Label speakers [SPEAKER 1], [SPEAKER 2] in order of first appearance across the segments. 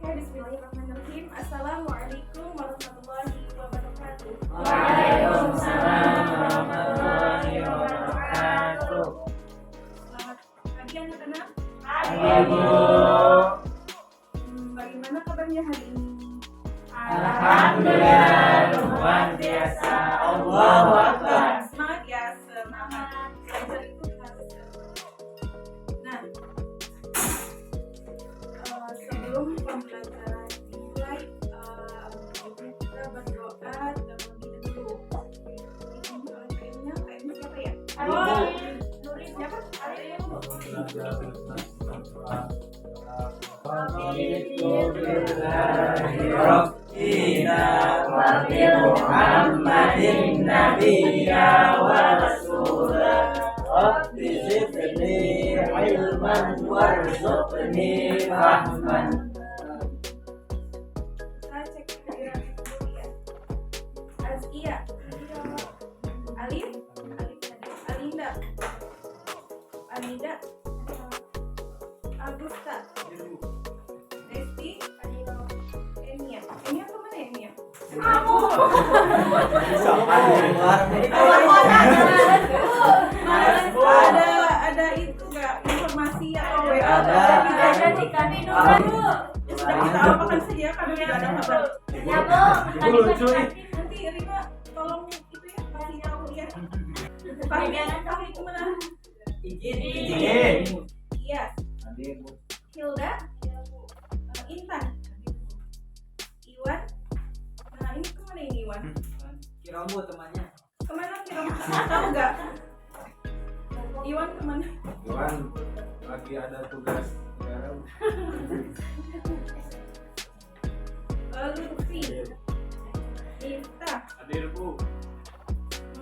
[SPEAKER 1] Bismillahirrahmanirrahim. Assalamualaikum warahmatullahi wabarakatuh.
[SPEAKER 2] Waalaikumsalam warahmatullahi wabarakatuh.
[SPEAKER 1] Selamat pagi anak-anak.
[SPEAKER 2] Pagi Bu.
[SPEAKER 1] Bagaimana kabarnya hari ini?
[SPEAKER 2] Alhamdulillah, luar biasa. Allahu Akbar.
[SPEAKER 1] Semangat ya, semangat. Belajar itu harus Nah, sebelum pembelajaran dimulai, kita berdoa terlebih dahulu. Kayaknya siapa ya? Nurin siapa?
[SPEAKER 2] Rabbina wa bi Muhammadin nabiyya wa rasula Rabbi zidni ilman warzuqni rahman.
[SPEAKER 1] Saya cek kehadiran dulu ya. Azkia, Alif, Alinda, Agusta, Desti, Enia. Enia kemana ya Enia? Kamu. Ada itu nggak informasi atau WA?
[SPEAKER 2] Ada
[SPEAKER 1] di kami dulu. Ya sudah kita apakan saja karena tidak ada kabar.
[SPEAKER 3] Ya Bu,
[SPEAKER 1] Nanti Rina tolong itu ya kasih tahu ya. Kamu itu mana?
[SPEAKER 2] Izin.
[SPEAKER 1] Iya. Hilda, Intan, Iwan. Nah ini kemana ini Iwan?
[SPEAKER 2] Kiromu temannya.
[SPEAKER 1] Kemana kira? Tahu nggak? Iwan kemana?
[SPEAKER 4] Iwan lagi ada tugas negara.
[SPEAKER 1] Lutfi, Miftah,
[SPEAKER 4] Hadir Bu.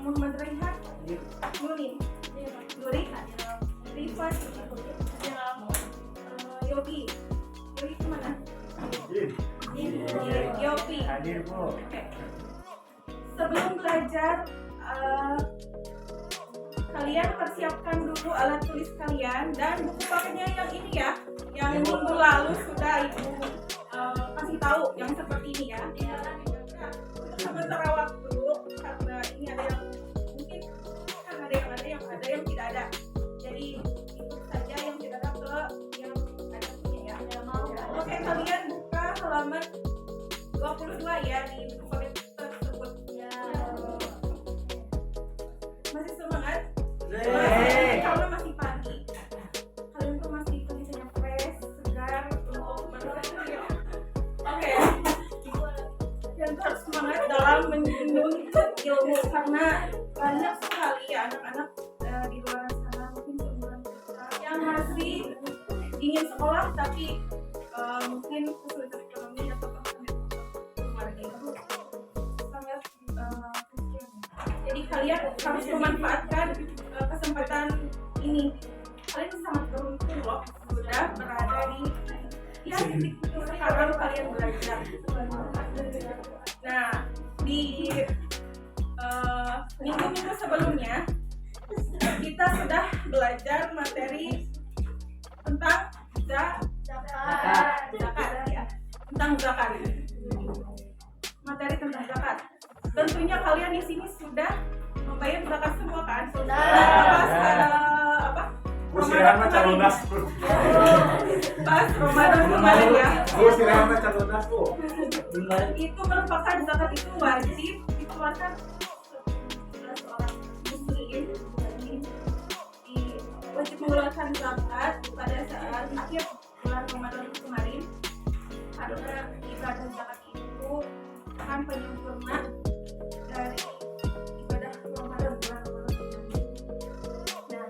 [SPEAKER 1] Muhammad Raihan, Nurin, Nuri, Rifat, Yogi. Yogi kemana? Yogi.
[SPEAKER 2] Hadir Bu.
[SPEAKER 1] Oke. Sebelum belajar, kalian persiapkan dulu alat tulis kalian dan buku pakainya yang ini ya, yang minggu lalu sudah ibu kasih tahu yang seperti ini ya. Untuk sementara waktu karena ini ada yang mungkin kan ada yang tidak ada. Jadi ikut saja yang tidak ada ke yang ada punya ya. Oke, kalian buka halaman 22 ya di buku pakai tersebut. Masih semangat? Karena masih pagi. Kalian tuh masih kondisinya fresh, segar untuk berlatih. Oke. Dan harus semangat dalam menuntut ilmu karena banyak sekali ya anak-anak di luar sana mungkin seumuran kita yang masih ingin sekolah tapi mungkin kesulitan ekonomi atau keluarga itu sangat kecil. Jadi kalian harus memanfaatkan kesempatan ini. Kalian sangat beruntung loh sudah berada di titik sekarang kalian belajar. Nah di minggu-minggu sebelumnya kita sudah belajar materi tentang zakat ya, tentang zakat. Materi tentang zakat. Tentunya kalian di sini sudah membayar zakat semua kan? Sudah.
[SPEAKER 4] Sirahan macam lunas Bu.
[SPEAKER 1] Pas Ramadan kemarin ya.
[SPEAKER 4] Sirahan macam lunas Bu.
[SPEAKER 1] Itu merupakan zakat itu wajib dikeluarkan seorang muslim. Wajib mengeluarkan zakat pada saat akhir bulan Ramadan kemarin karena ibadah zakat itu kan penyempurna dari ibadah Ramadan bulan Ramadan. Nah,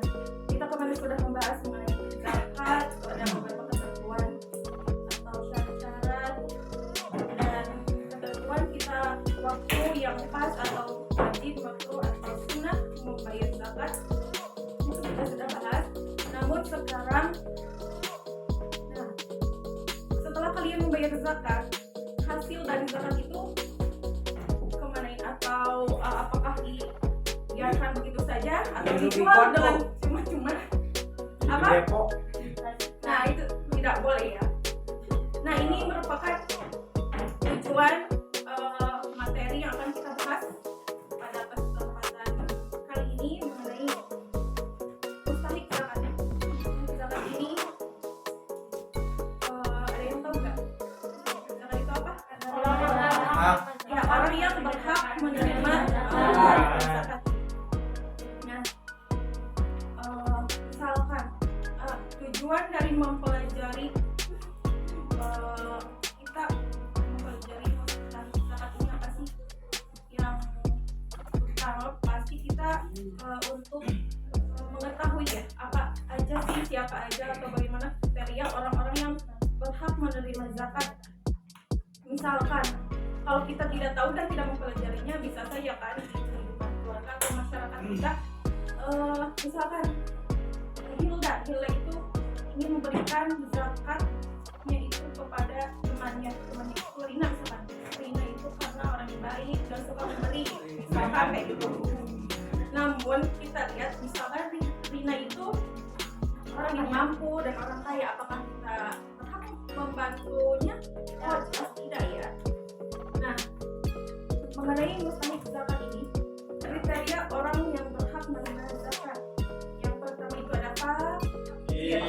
[SPEAKER 1] kita kemarin sudah membahas mengenai zakat, ada beberapa ketentuan atau syarat-syarat dan ketentuan kita waktu yang pas atau wajib waktu atau sunnah membayar zakat itu kita sudah bahas. Namun sekarang, nah setelah kalian membayar zakat, hasil dari zakat itu kemanain atau apakah dibiarkan begitu saja atau dijual dengan cuma-cuma apa? Nah itu tidak boleh ya. Nah, ini merupakan tujuan materi yang akan kita bahas pada kesempatan kali ini mengenai mustahik zakat. Zakat ini ada yang tahu nggak? Zakat itu apa? Ya, orang yang berhak menerima zakat. Nah, misalkan tujuan dari mempelajari kita mempelajari zakat ini apa sih? Yang utama pasti kita untuk mengetahui ya apa aja sih, siapa aja atau bagaimana kriteria orang-orang yang berhak menerima zakat. Misalkan kalau kita tidak tahu dan tidak mempelajarinya, bisa saja kan di kehidupan keluarga atau masyarakat kita misalkan Hilda itu ingin memberikan zakatnya itu kepada temannya itu Rina misalkan. Rina itu karena orang yang baik dan suka memberi, misalkan kayak gitu. Namun kita lihat misalkan Rina itu orang yang mampu dan orang kaya, apakah kita berhak membantunya? Oh, jelas tidak ya. Nah, mengenai mustahik zakat ini, kriteria orang yang berhak menerima zakat. Yang pertama itu ada fakir.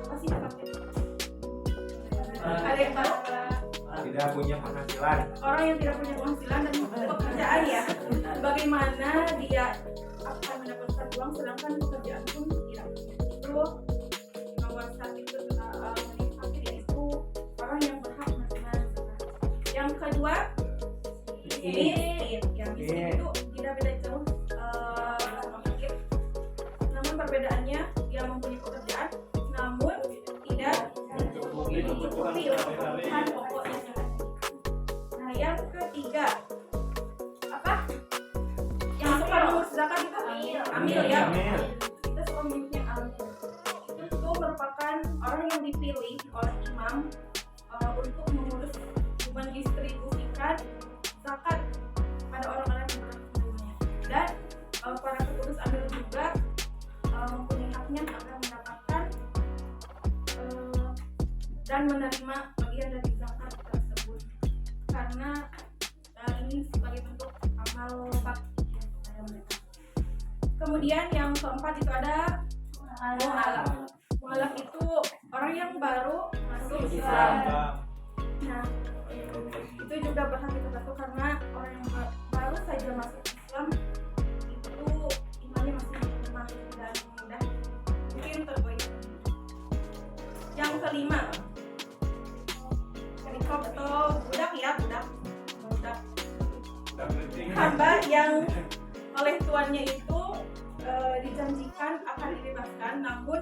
[SPEAKER 1] Apa sih fakir? Ada yang tahu?
[SPEAKER 4] Tidak punya penghasilan.
[SPEAKER 1] Orang yang tidak punya penghasilan dan pekerjaan ya. Bagaimana dia akan mendapatkan uang sedangkan pekerjaan pun tidak. Itu nomor satu itu fakir, yaitu orang yang berhak menerima zakat. Yang kedua, miskin. Yang miskin itu tidak beda jauh sama fakir. Namun perbedaannya dia mempunyai pekerjaan, namun tidak mencukupi untuk kebutuhan pokoknya. Nah, yang ketiga apa? Yang suka mengurus zakat itu amil ya. Kita suka menyebutnya amil. Itu merupakan orang yang dipilih oleh imam untuk mengurus, mendistribusikan zakat pada orang-orang yang berhak menerimanya. Dan para pengurus amil juga mempunyai haknya akan mendapatkan dan menerima bagian dari zakat tersebut, karena ini sebagai bentuk amal bakti kepada mereka. Kemudian yang keempat itu ada mu'alaf. Mu'alaf itu orang yang baru masuk Islam. Nah, itu juga berhak kita bantu karena orang yang baru saja masuk Islam itu imannya masih lemah dan mudah mungkin tergoyah. Yang kelima, rikop atau budak ya, budak hamba yang oleh tuannya itu dijanjikan akan dibebaskan, namun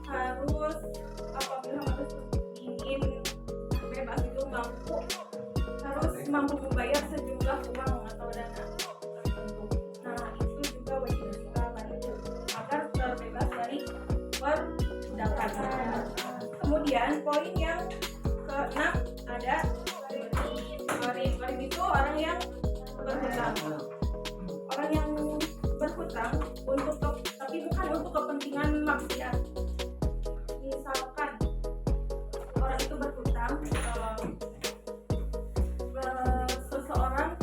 [SPEAKER 1] harus apabila harus ingin bebas itu harus mampu membayar sejumlah uang atau dana tertentu. Nah, itu juga wajib kita bantu agar terbebas dari perbudakan. Kemudian poin yang keenam ada gharim itu orang yang berhutang. Orang yang berhutang tapi bukan untuk kepentingan maksiat. Misalkan orang itu berhutang, seseorang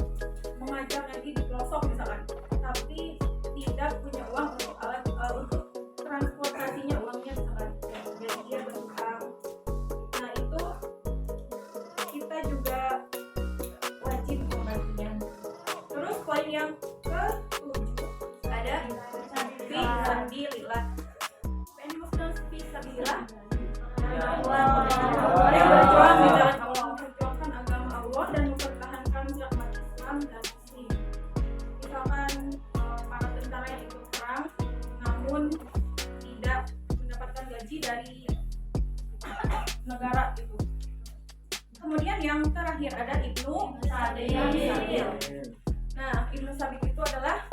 [SPEAKER 1] mengajar ngaji di pelosok misalkan, tapi tidak punya uang untuk untuk transportasinya, uangnya misalkan, jadi dia berhutang. Nah, itu kita juga wajib membantunya. Terus poin yang ke-7 ada fisabilillah. Fisabilillah yang berjuang di jalan Allah, memperjuangkan agama Allah dan mempertahankan umat Islam dan Muslim. Misalkan para tentara yang ikut perang namun tidak mendapatkan gaji dari negara itu. Kemudian yang terakhir ada Ibnu Sabil. Nah, Ibnu Sabil itu adalah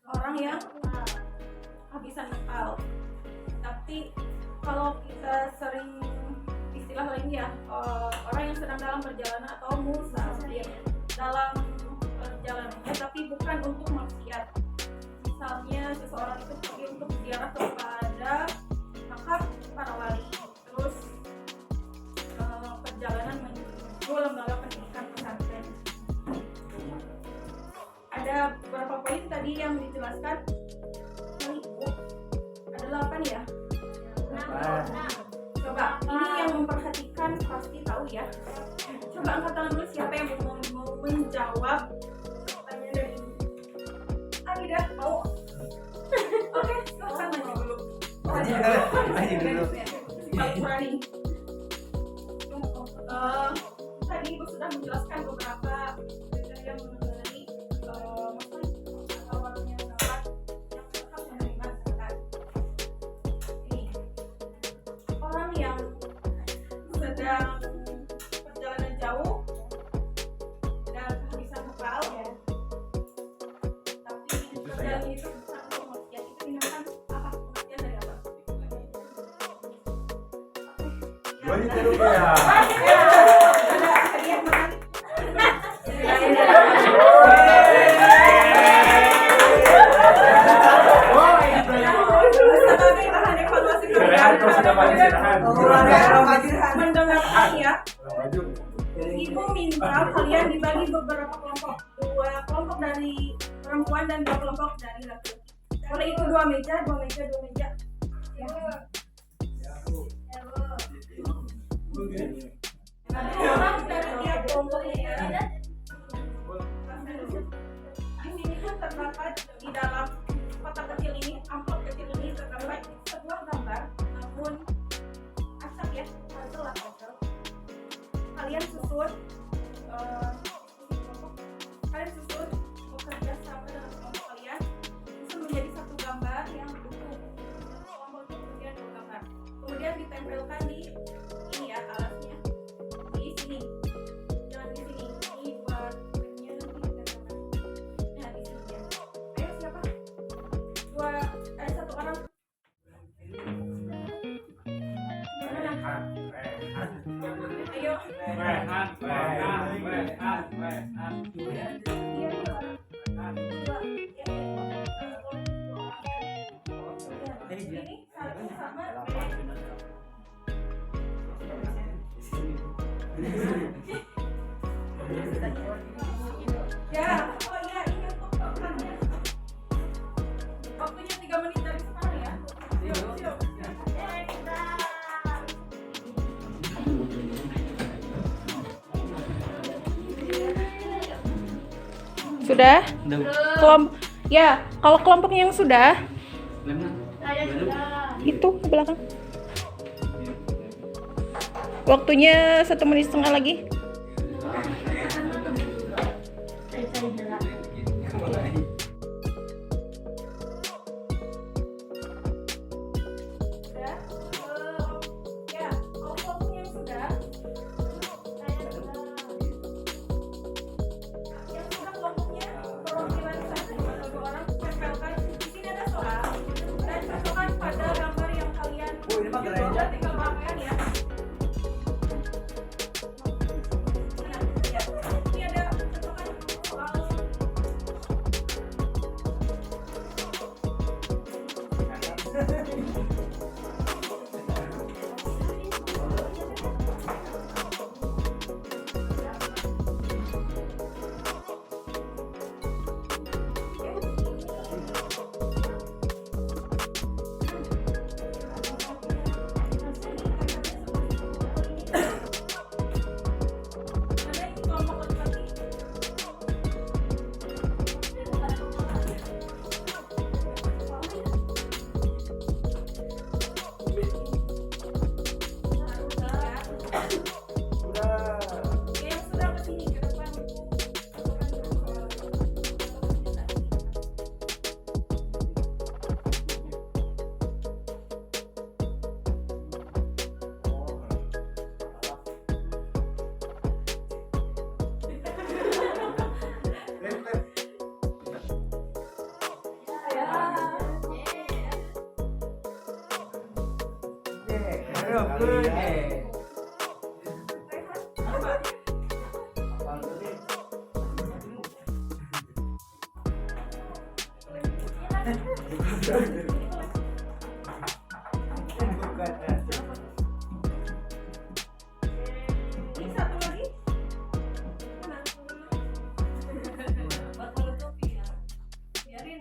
[SPEAKER 1] orang yang habisan akal. Tapi kalau kita sering istilah lainnya orang yang sedang dalam perjalanan atau musafir dalam perjalanannya tapi bukan untuk maksiat. Misalnya seseorang itu pergi untuk ziarah kepada makam para wali, terus tadi yang dijelaskan ibu ada 8 ya. Coba ini yang memperhatikan pasti tahu ya. Coba angkat tangan dulu siapa yang mau menjawab pertanyaan dari ibu. Tidak mau. Oke, silahkan maju dulu.
[SPEAKER 2] Maju dulu.
[SPEAKER 1] Paling berani. Tadi ibu sudah menjelaskan beberapa kriteria mengenai orang yang dapat yang tetap menerima zakat. Ini orang yang sedang perjalanan jauh dan kehabisan bekal ya. Tapi perjalanan itu bukan pengertian itu dinamakan apa? Pengertian dari apa? Ada hadiah menarik. Sebagai bahan evaluasi mendengarkan ya. Ibu minta kalian dibagi beberapa kelompok, 2 kelompok dari perempuan dan 2 kelompok dari laki-laki. Boleh itu 2 meja. Ya. Orang dari tiap kelompoknya ya. Di sini pun terdapat di dalam kotak kecil ini, amplop kecil ini terdapat sebuah gambar, namun acak ya, puzzle lah puzzle. Kalian susun, bekerja sama dengan kelompok kalian, susun menjadi satu gambar yang utuh. Kelompok itu kemudian 2 gambar, kemudian ditempelkan di ini ya alasnya, di sini, jangan di sini. Ini buat bagian nanti ditempelkan. Nah di sini ya. Ayo siapa? 1 orang. Ayo. Ini satu sama ya. Oh iya, ini untuk programnya. Waktunya 3 menit dari sekarang ya. Yuk. Sudah? Ya, kalau kelompoknya yang sudah, itu ke belakang. Waktunya 1,5 menit lagi. Ya, kalau kelompoknya yang sudah, kelompoknya perwakilan satu atau 2 orang tempelkan. Di sini ada soal dan cocokkan pada gambar yang kalian tinggal pakaian ya. Ini ada cocokkan soal. Ada ini kelompok laki-laki. Yang sudah kesini ke depan. Ini satu lagi. Biarin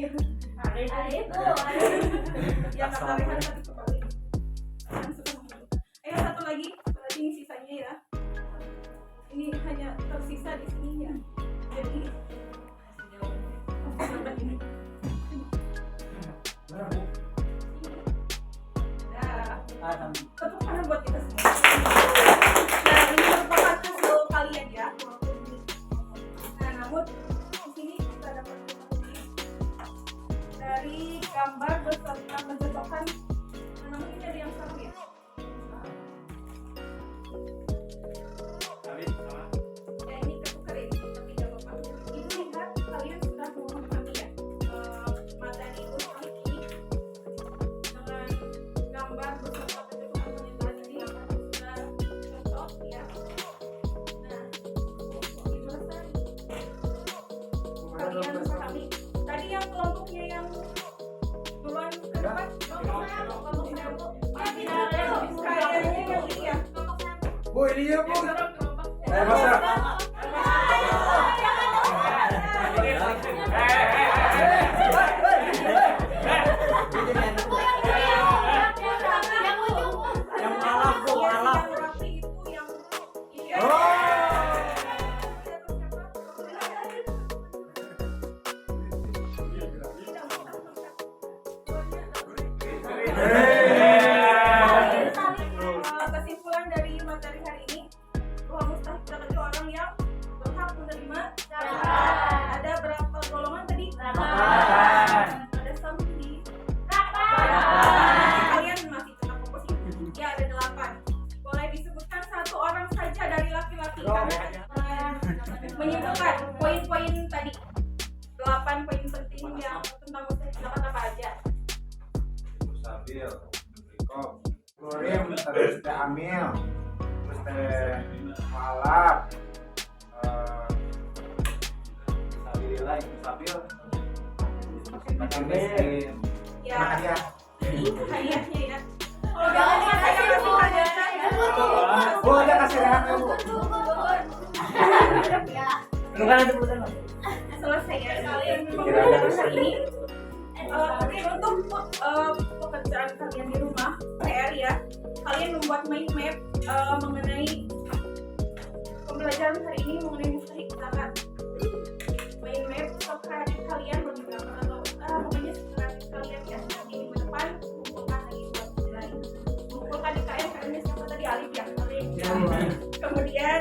[SPEAKER 1] Ada itu. Yang kata Rehan tadi kembali. Ayo satu lagi ini sisanya ya. Ini hanya tersisa di sini ya. Jadi sampai ini. Nah, tepuk tangan buat kita semua. Nah, ini merupakan hasil kalian ya. Nah, namun di sini kita dapat dari gambar beserta pencocokan. Namun ini ada yang salah ya. Ya ini ketukar ini, tapi tidak apa-apa. Ini lihat kalian sudah memahami ya materi urusan ini dengan gambar beserta pencocokan penyesalan ini sudah cocok ya. Nah, gimana kalian memahami? Tadi yang kelompoknya yang duluan ke depan, kelompok saya, kayaknya yang ini ya.
[SPEAKER 2] Bu, ini ya bu.
[SPEAKER 1] Yang malam bu, malam. Yang rapi itu yang ini. Kesimpulan dari materi hari ini bahwa mustahik bagi orang yang berhak menerima ada berapa golongan tadi? 8. Ada sampai kalian masih tetap komposisi ya ada 8. Boleh disebutkan satu orang saja dari laki-laki karena menyimpulkan poin-poin tadi 8 poin penting yang tentang mustahik dapat apa aja?
[SPEAKER 4] Musabil, Riko,
[SPEAKER 2] Kurim, terus teh amil, terus teh malap,
[SPEAKER 4] Sabilillah, Musabil,
[SPEAKER 2] macam miskin.
[SPEAKER 1] Ya,
[SPEAKER 2] Hadiah.
[SPEAKER 1] ini hadiahnya ya. Kalau jangan dikasih hadiahnya ya.
[SPEAKER 2] Bu, ada kasih rehat ya bu.
[SPEAKER 3] Bukan ada bukan.
[SPEAKER 1] Selesai ya kalian pembelajaran ini. Oke, untuk pekerjaan kalian di rumah PR ya, kalian membuat mind map mengenai pembelajaran hari ini mengenai mustahik zakat. Mind map sekredit kalian berapa atau pokoknya sekredit kalian ya. Nanti minggu depan kumpulkan lagi buat nilai. Kumpulkan di KM siapa tadi Alif ya. Kemudian